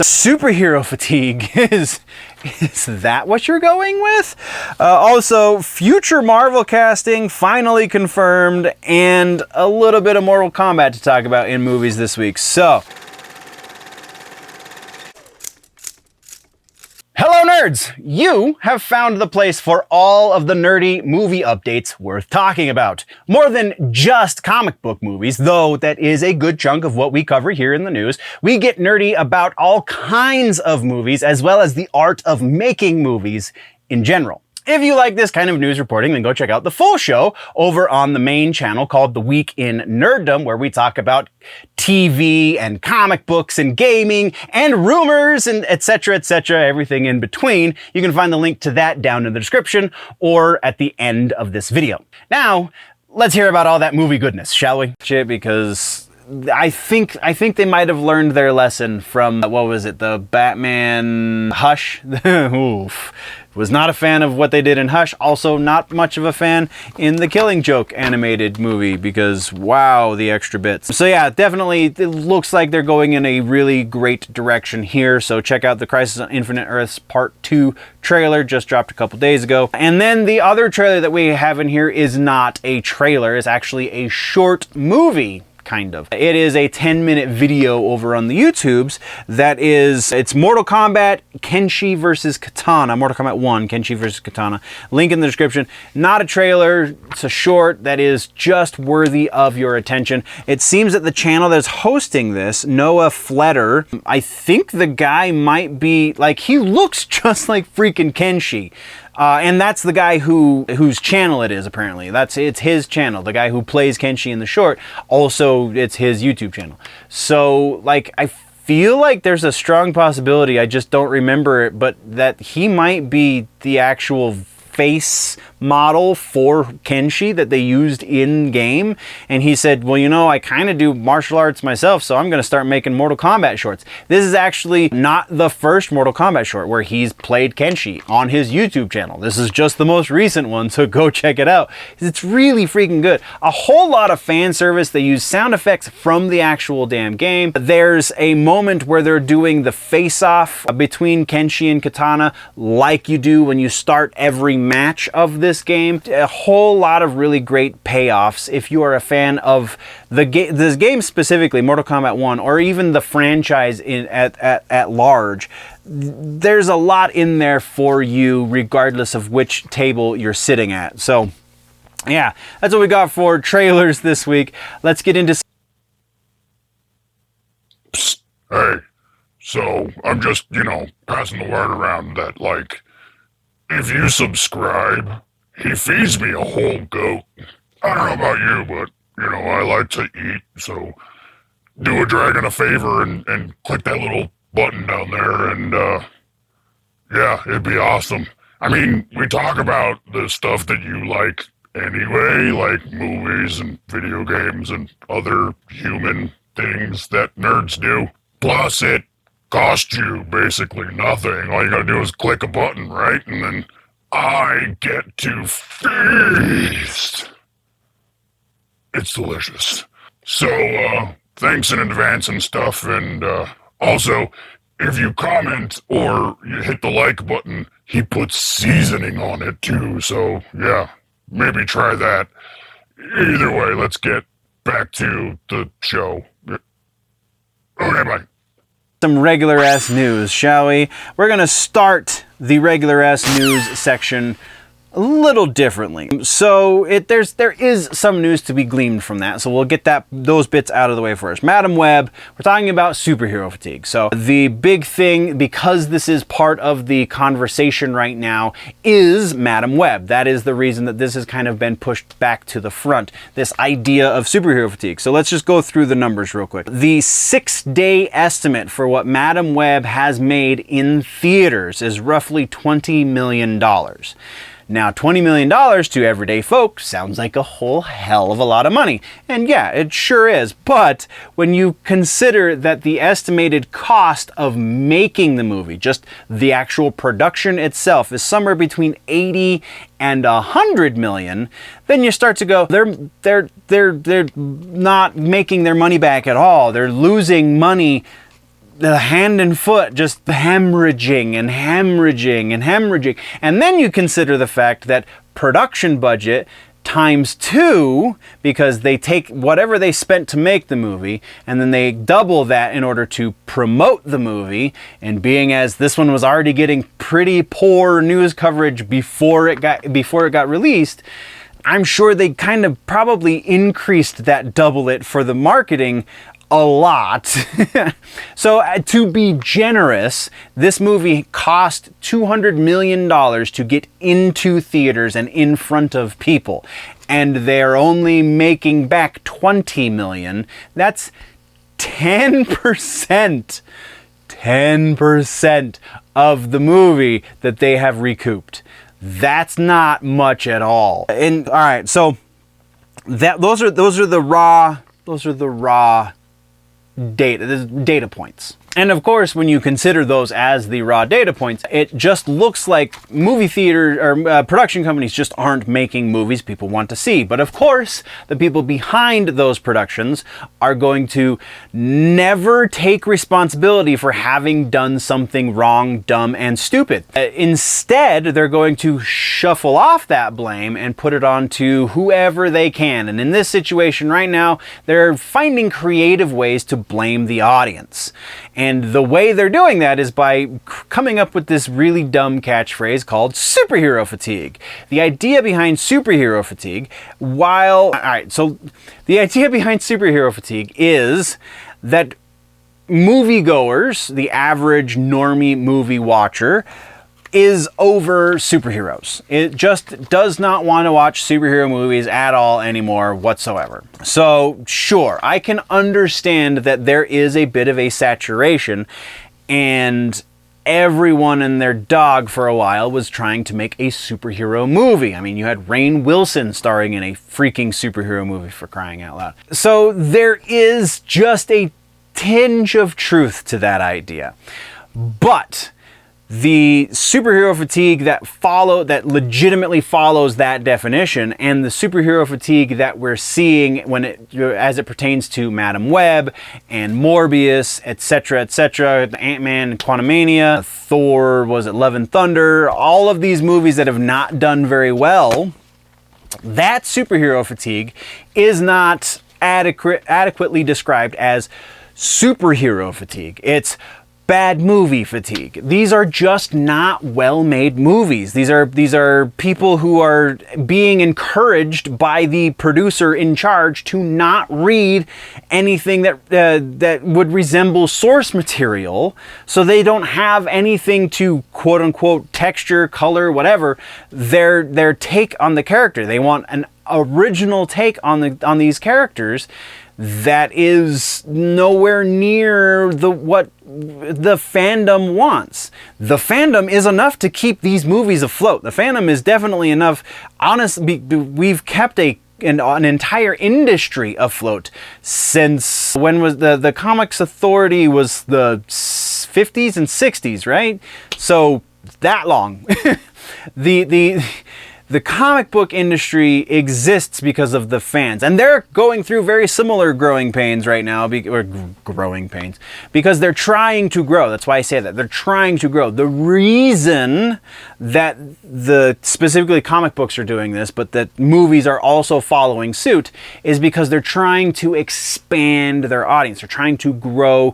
Superhero fatigue is that what you're going with? Also, future Marvel casting finally confirmed, and a little bit of Mortal Kombat to talk about in movies this week. So, hello nerds! You have found the place for all of the nerdy movie updates worth talking about. More than just comic book movies, though that is a good chunk of what we cover here in the news. We get nerdy about all kinds of movies, as well as the art of making movies in general. If you like this kind of news reporting, then go check out the full show over on the main channel called The Week in Nerddom, where we talk about TV and comic books and gaming and rumors and etc., everything in between. You can find the link to that down in the description or at the end of this video. Now, let's hear about all that movie goodness, shall we? Because I think they might have learned their lesson from, what was it, the Batman Hush? Oof. Was not a fan of what they did in Hush. Also not much of a fan in the Killing Joke animated movie because, wow, the extra bits. So yeah, definitely it looks like they're going in a really great direction here. So check out the Crisis on Infinite Earths Part 2 trailer, just dropped a couple days ago. And then the other trailer that we have in here is not a trailer. It's actually a short movie. Kind of. It is a 10-minute video over on the YouTubes it's Mortal Kombat Kenshi vs. Katana. Mortal Kombat 1, Kenshi vs. Katana. Link in the description. Not a trailer, it's a short that is just worthy of your attention. It seems that the channel that's hosting this, Noah Fletter, I think the guy might be, like, he looks just like freaking Kenshi. And that's the guy whose channel it is, apparently. It's his channel. The guy who plays Kenshi in the short, also it's his YouTube channel. So, like, I feel like there's a strong possibility, I just don't remember it, but that he might be the actual face model for Kenshi that they used in game. And he said, well, you know, I kind of do martial arts myself, so I'm going to start making Mortal Kombat shorts. This is actually not the first Mortal Kombat short where he's played Kenshi on his YouTube channel. This is just the most recent one, so go check it out. It's really freaking good. A whole lot of fan service. They use sound effects from the actual damn game. There's a moment where they're doing the face-off between Kenshi and Katana, like you do when you start every match of this game. A whole lot of really great payoffs if you are a fan of this game specifically, Mortal Kombat 1, or even the franchise at large. There's a lot in there for you regardless of which table you're sitting at. So yeah, that's what we got for trailers this week. Let's get into... Psst, hey, so I'm just, passing the word around that, like, if you subscribe, he feeds me a whole goat. I don't know about you, but, I like to eat, so do a dragon a favor and click that little button down there, and, yeah, it'd be awesome. I mean, we talk about the stuff that you like anyway, like movies and video games and other human things that nerds do. Plus, it cost you basically nothing. All you gotta do is click a button, right? And then I get to feast. It's delicious. So, thanks in advance and stuff. And also, if you comment or you hit the like button, he puts seasoning on it too. So, yeah, maybe try that. Either way, let's get back to the show. Okay, bye. Some regular ass news, shall we? We're gonna start the regular ass news section a little differently. So there is some news to be gleaned from that. So we'll get those bits out of the way first. Madam Web, we're talking about superhero fatigue. So the big thing, because this is part of the conversation right now, is Madam Web. That is the reason that this has kind of been pushed back to the front, this idea of superhero fatigue. So let's just go through the numbers real quick. The 6-day estimate for what Madam Web has made in theaters is roughly $20 million. Now, $20 million to everyday folk sounds like a whole hell of a lot of money. And yeah, it sure is. But when you consider that the estimated cost of making the movie, just the actual production itself, is somewhere between 80 and 100 million, then you start to go, they're not making their money back at all. They're losing money the hand and foot just hemorrhaging and hemorrhaging and hemorrhaging. And then you consider the fact that production budget times 2, because they take whatever they spent to make the movie and then they double that in order to promote the movie. And being as this one was already getting pretty poor news coverage before it got released, I'm sure they kind of probably increased that double it for the marketing a lot. So to be generous, this movie cost $200 million to get into theaters and in front of people, and they're only making back $20 million. That's 10%. 10% of the movie that they have recouped. That's not much at all. And all right, so those are the raw data points. And of course, when you consider those as the raw data points, it just looks like movie theater or production companies just aren't making movies people want to see. But of course, the people behind those productions are going to never take responsibility for having done something wrong, dumb, and stupid. Instead, they're going to shuffle off that blame and put it on to whoever they can. And in this situation right now, they're finding creative ways to blame the audience. And the way they're doing that is by coming up with this really dumb catchphrase called superhero fatigue. The idea behind superhero fatigue, the idea behind superhero fatigue is that moviegoers, the average normie movie watcher, is over superheroes. It just does not want to watch superhero movies at all anymore whatsoever. So sure, I can understand that there is a bit of a saturation, and everyone and their dog for a while was trying to make a superhero movie. I mean, you had Rainn Wilson starring in a freaking superhero movie, for crying out loud. So there is just a tinge of truth to that idea. But the superhero fatigue that legitimately follows that definition, and the superhero fatigue that we're seeing as it pertains to Madam Web and Morbius, etc., Ant-Man, Quantumania, Thor, Love and Thunder, all of these movies that have not done very well, that superhero fatigue is not adequately described as superhero fatigue. It's bad movie fatigue. These are just not well-made movies. These are people who are being encouraged by the producer in charge to not read anything that would resemble source material, so they don't have anything to quote-unquote texture, color, whatever, their take on the character. They want an original take on these characters that is nowhere near what the fandom wants. The fandom is enough to keep these movies afloat. The fandom is definitely enough. Honestly, we've kept an entire industry afloat since when was the Comics Authority was the 50s and 60s, right? So that long. The comic book industry exists because of the fans, and they're going through very similar growing pains right now, because they're trying to grow. That's why I say that. They're trying to grow. The reason that specifically comic books are doing this, but that movies are also following suit, is because they're trying to expand their audience. They're trying to grow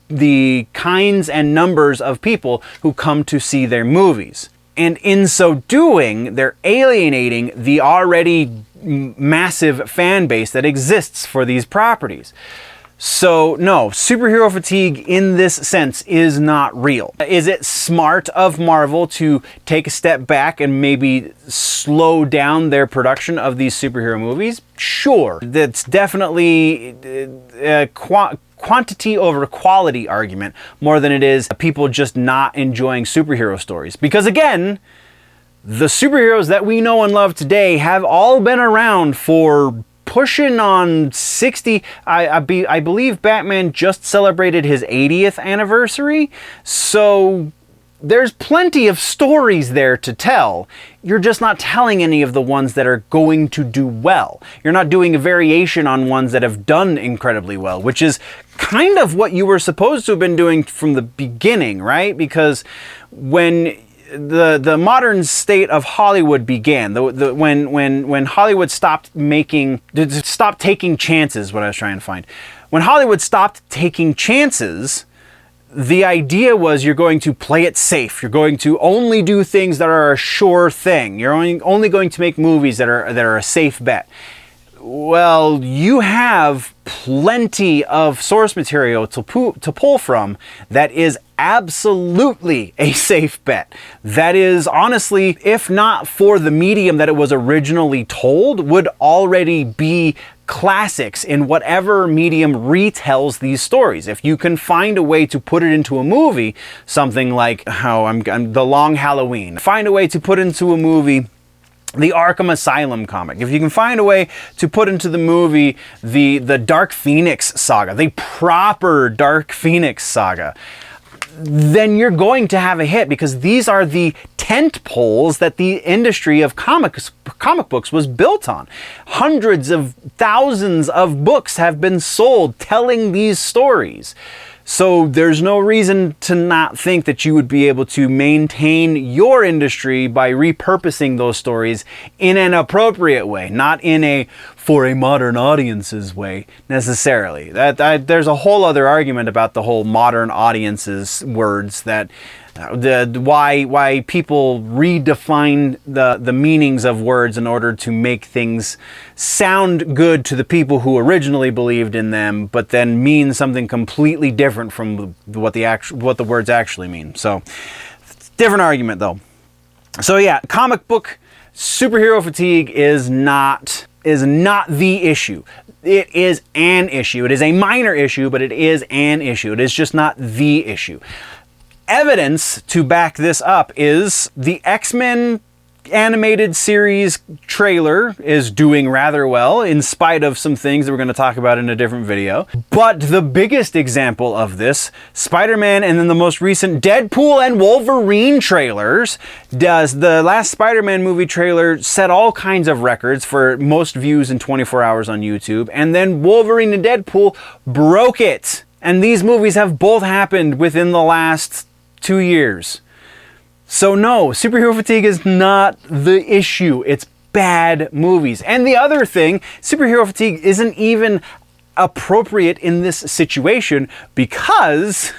the kinds and numbers of people who come to see their movies. And in so doing, they're alienating the already massive fan base that exists for these properties. So no, superhero fatigue in this sense is not real. Is it smart of Marvel to take a step back and maybe slow down their production of these superhero movies? Sure. That's definitely quantity over quality argument more than it is people just not enjoying superhero stories. Because again, the superheroes that we know and love today have all been around for pushing on 60. I believe Batman just celebrated his 80th anniversary. So there's plenty of stories there to tell. You're just not telling any of the ones that are going to do well. You're not doing a variation on ones that have done incredibly well, which is kind of what you were supposed to have been doing from the beginning, right? Because when the modern state of Hollywood began, when Hollywood stopped taking chances, what I was trying to find. When Hollywood stopped taking chances, the idea was you're going to play it safe. You're going to only do things that are a sure thing. You're only going to make movies that are a safe bet. Well, you have plenty of source material to pull from that is absolutely a safe bet. That is, honestly, if not for the medium that it was originally told, would already be classics in whatever medium retells these stories. If you can find a way to put it into a movie, something like The Long Halloween, find a way to put into a movie the Arkham Asylum comic. If you can find a way to put into the movie the Dark Phoenix saga, the proper Dark Phoenix saga, then you're going to have a hit, because these are the tent poles that the industry of comic books was built on. Hundreds of thousands of books have been sold telling these stories. So there's no reason to not think that you would be able to maintain your industry by repurposing those stories in an appropriate way, not in a for a modern audience's way necessarily. There's a whole other argument about the whole modern audiences words, that why people redefine the meanings of words in order to make things sound good to the people who originally believed in them, but then mean something completely different from what the words actually mean. So, different argument though. So yeah, comic book superhero fatigue is not the issue. It is an issue. It is a minor issue, but it is an issue. It is just not the issue. Evidence to back this up is the X-Men animated series trailer is doing rather well, in spite of some things that we're going to talk about in a different video. But the biggest example of this, Spider-Man and then the most recent Deadpool and Wolverine trailers, the last Spider-Man movie trailer set all kinds of records for most views in 24 hours on YouTube, and then Wolverine and Deadpool broke it. And these movies have both happened within the last 2 years. So no, superhero fatigue is not the issue. It's bad movies. And the other thing, superhero fatigue isn't even appropriate in this situation because,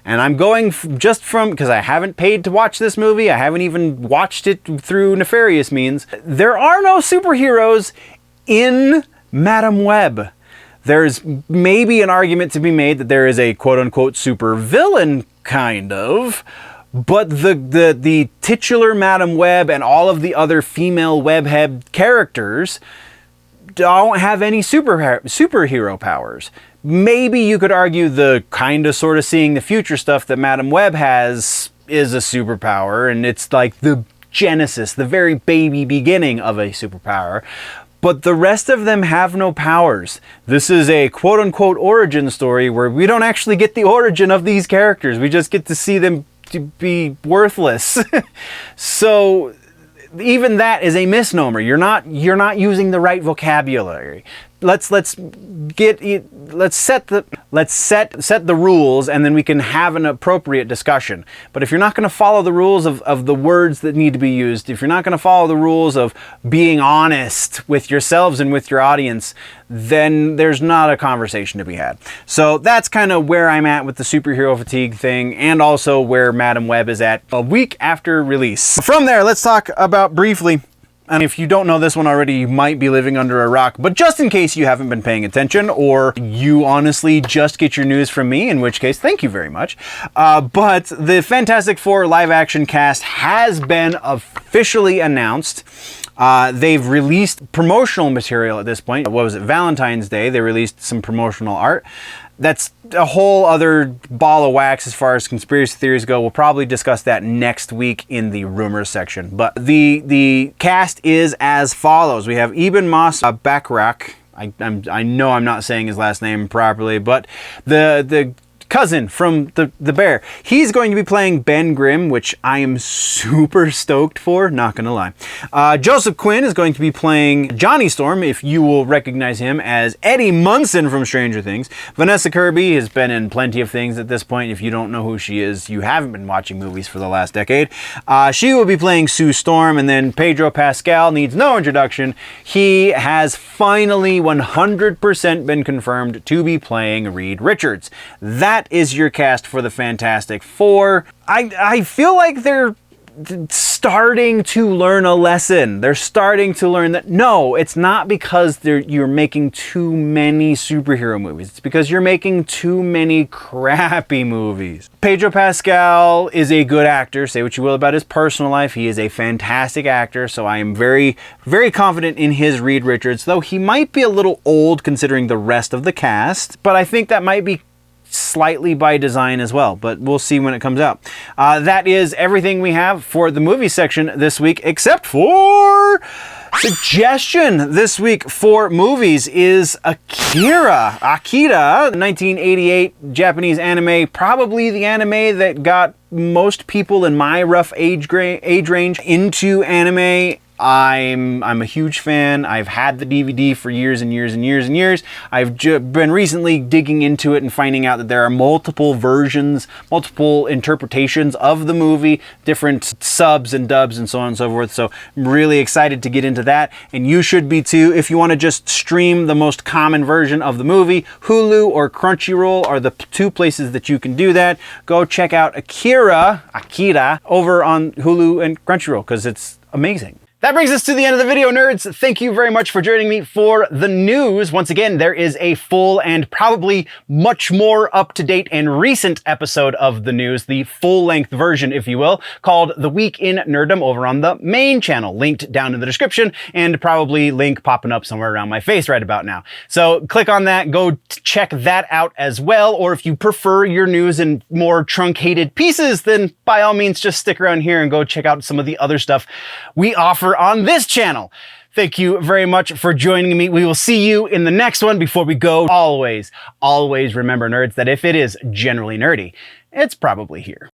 and I'm going just from, because I haven't paid to watch this movie, I haven't even watched it through nefarious means, there are no superheroes in Madame Web. There's maybe an argument to be made that there is a quote-unquote super villain, kind of, but the titular Madame Web and all of the other female webhead characters don't have any superhero powers. Maybe you could argue the kind of sort of seeing the future stuff that Madame Web has is a superpower, and it's like the genesis, the very baby beginning of a superpower. But the rest of them have no powers. This is a quote-unquote origin story where we don't actually get the origin of these characters. We just get to see them to be worthless. So even that is a misnomer. You're not using the right vocabulary. Let's set the rules, and then we can have an appropriate discussion. But if you're not going to follow the rules of the words that need to be used, if you're not going to follow the rules of being honest with yourselves and with your audience, then there's not a conversation to be had. So that's kind of where I'm at with the superhero fatigue thing, and also where Madame Web is at a week after release. From there, let's talk about briefly, and if you don't know this one already, you might be living under a rock, but just in case you haven't been paying attention, or you honestly just get your news from me, in which case, thank you very much. But the Fantastic Four live action cast has been officially announced. They've released promotional material at this point. What was it? Valentine's Day, they released some promotional art. That's a whole other ball of wax as far as conspiracy theories go. We'll probably discuss that next week in the rumors section. But the cast is as follows. We have Ebon Moss-Bacrach. I know I'm not saying his last name properly, but the cousin from the bear. He's going to be playing Ben Grimm, which I am super stoked for, not gonna lie. Joseph Quinn is going to be playing Johnny Storm, if you will recognize him as Eddie Munson from Stranger Things. Vanessa Kirby has been in plenty of things at this point. If you don't know who she is, you haven't been watching movies for the last decade. She will be playing Sue Storm, and then Pedro Pascal needs no introduction. He has finally 100% been confirmed to be playing Reed Richards. That is your cast for the Fantastic Four. I feel like they're starting to learn a lesson. They're starting to learn that no, it's not because you're making too many superhero movies. It's because you're making too many crappy movies. Pedro Pascal is a good actor. Say what you will about his personal life. He is a fantastic actor, so I am very, very confident in his Reed Richards, though he might be a little old considering the rest of the cast, but I think that might be slightly by design as well, but we'll see when it comes out. That is everything we have for the movie section this week, except for suggestion this week for movies is Akira. Akira, 1988 Japanese anime, probably the anime that got most people in my rough age range into anime. I'm a huge fan. I've had the DVD for years and years and years and years. I've been recently digging into it and finding out that there are multiple versions, multiple interpretations of the movie, different subs and dubs and so on and so forth. So I'm really excited to get into that, and you should be too. If you want to just stream the most common version of the movie, Hulu or Crunchyroll are the two places that you can do that. Go check out Akira over on Hulu and Crunchyroll because it's amazing. That brings us to the end of the video, nerds. Thank you very much for joining me for the news. Once again, there is a full and probably much more up-to-date and recent episode of the news, the full-length version, if you will, called The Week in Nerddom over on the main channel, linked down in the description, and probably link popping up somewhere around my face right about now. So click on that, go check that out as well, or if you prefer your news in more truncated pieces, then by all means, just stick around here and go check out some of the other stuff we offer on this channel. Thank you very much for joining me. We will see you in the next one. Before we go, always remember, nerds, that if it is generally nerdy, it's probably here.